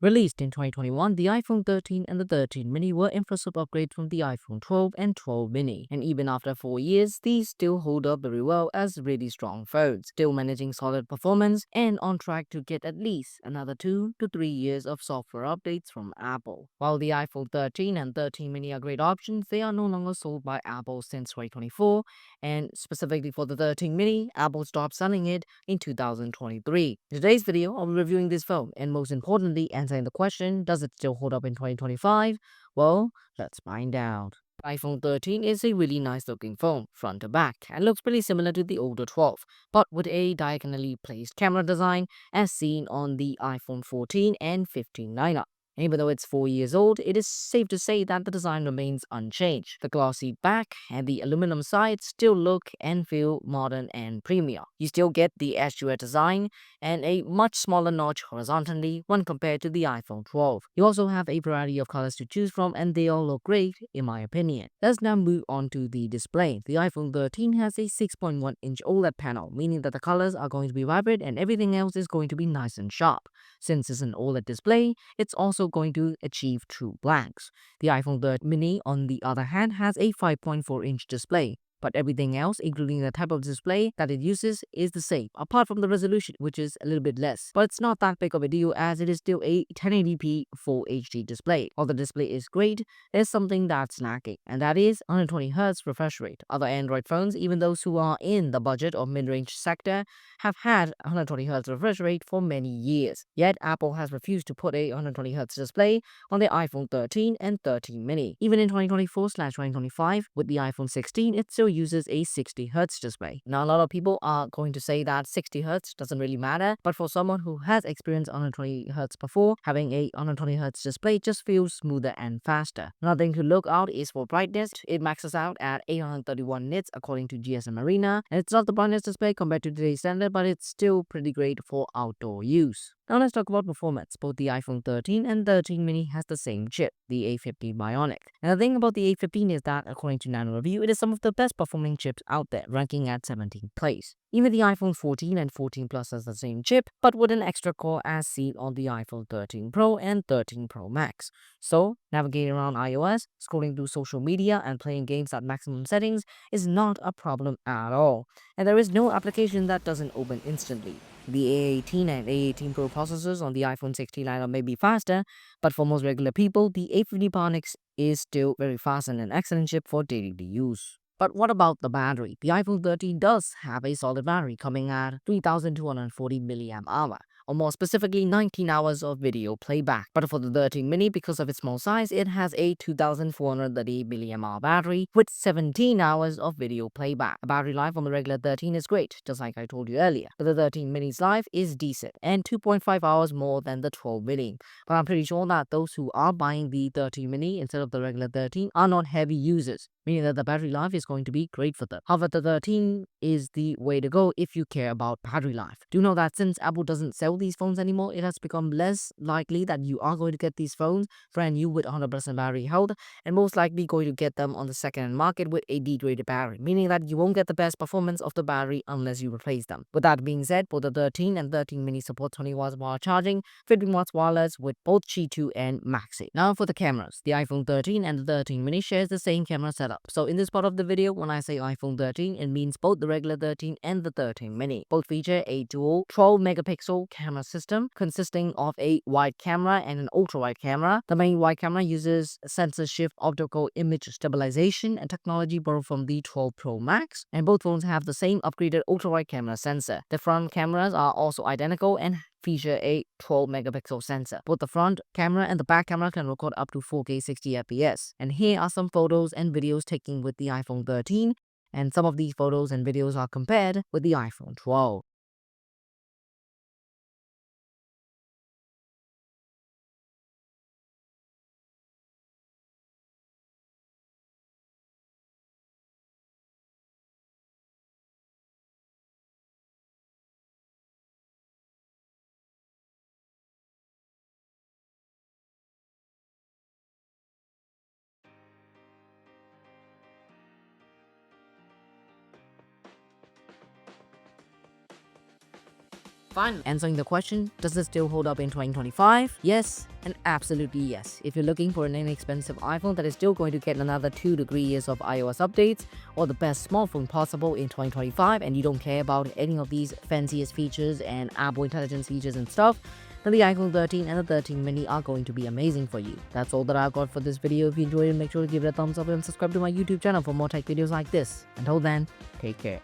Released in 2021, the iPhone 13 and the 13 mini were impressive upgrades from the iPhone 12 and 12 mini. And even after 4 years, these still hold up very well as really strong phones, still managing solid performance and on track to get at least another 2 to 3 years of software updates from Apple. While the iPhone 13 and 13 mini are great options, they are no longer sold by Apple since 2024, and specifically for the 13 mini, Apple stopped selling it in 2023. In today's video, I'll be reviewing this phone and most importantly answering the question, does it still hold up in 2025? Well, let's find out. iPhone 13 is a really nice looking phone, front to back, and looks pretty similar to the older 12, but with a diagonally placed camera design as seen on the iPhone 14 and 15 lineup. And even though it's 4 years old, it is safe to say that the design remains unchanged. The glossy back and the aluminum sides still look and feel modern and premium. You still get the SUA design and a much smaller notch horizontally when compared to the iPhone 12. You also have a variety of colors to choose from and they all look great in my opinion. Let's now move on to the display. The iPhone 13 has a 6.1-inch OLED panel, meaning that the colors are going to be vibrant and everything else is going to be nice and sharp. Since it's an OLED display, it's also going to achieve true blanks. The iPhone 13 mini, on the other hand, has a 5.4-inch display, but everything else, including the type of display that it uses, is the same, apart from the resolution, which is a little bit less. But it's not that big of a deal as it is still a 1080p Full HD display. While the display is great, there's something that's lacking, and that is 120Hz refresh rate. Other Android phones, even those who are in the budget or mid-range sector, have had 120Hz refresh rate for many years. Yet Apple has refused to put a 120Hz display on the iPhone 13 and 13 mini. Even in 2024/2025, with the iPhone 16, it still uses a 60Hz display. Now, a lot of people are going to say that 60Hz doesn't really matter, but for someone who has experienced 120Hz before, having a 120Hz display just feels smoother and faster. Another thing to look out is for brightness. It maxes out at 831 nits according to GSM Arena, and it's not the brightest display compared to today's standard, but it's still pretty great for outdoor use. Now let's talk about performance. Both the iPhone 13 and 13 mini has the same chip, the A15 Bionic. And the thing about the A15 is that, according to Nano Review, it is some of the best performing chips out there, ranking at 17th place. Even the iPhone 14 and 14 Plus has the same chip, but with an extra core as seen on the iPhone 13 Pro and 13 Pro Max. So, navigating around iOS, scrolling through social media, and playing games at maximum settings is not a problem at all. And there is no application that doesn't open instantly. The A18 and A18 Pro processors on the iPhone 16 lineup may be faster, but for most regular people, the A50 Bionic is still very fast and an excellent chip for daily use. But what about the battery? The iPhone 13 does have a solid battery coming at 3240 mAh, or more specifically 19 hours of video playback. But for the 13 mini, because of its small size, it has a 2430 mAh battery with 17 hours of video playback. The battery life on the regular 13 is great, just like I told you earlier, but the 13 mini's life is decent and 2.5 hours more than the 12 mini. But I'm pretty sure that those who are buying the 13 mini instead of the regular 13 are not heavy users, meaning that the battery life is going to be great for them. However, the 13 is the way to go if you care about battery life. Do know that since Apple doesn't sell these phones anymore, it has become less likely that you are going to get these phones brand new with 100% battery health, and most likely going to get them on the second-hand market with a degraded battery, meaning that you won't get the best performance of the battery unless you replace them. With that being said, both the 13 and 13 mini support 20 watts wireless charging, 15 watts wireless with both Qi2 and MagSafe. Now for the cameras, the iPhone 13 and the 13 mini shares the same camera setup. So in this part of the video, when I say iPhone 13, it means both the regular 13 and the 13 mini. Both feature a dual 12 megapixel camera system consisting of a wide camera and an ultra wide camera. The main wide camera uses sensor shift optical image stabilization and technology borrowed from the 12 Pro Max, and both phones have the same upgraded ultra wide camera sensor. The front cameras are also identical and feature a 12 megapixel sensor. Both the front camera and the back camera can record up to 4K 60 fps. And here are some photos and videos taken with the iPhone 13, and some of these photos and videos are compared with the iPhone 12. Finally, answering the question, does it still hold up in 2025? Yes, and absolutely yes. If you're looking for an inexpensive iPhone that is still going to get another 2 to 3 years of iOS updates, or the best smartphone possible in 2025, and you don't care about any of these fanciest features and Apple Intelligence features and stuff, then the iPhone 13 and the 13 mini are going to be amazing for you. That's all that I've got for this video. If you enjoyed it, make sure to give it a thumbs up and subscribe to my YouTube channel for more tech videos like this. Until then, take care.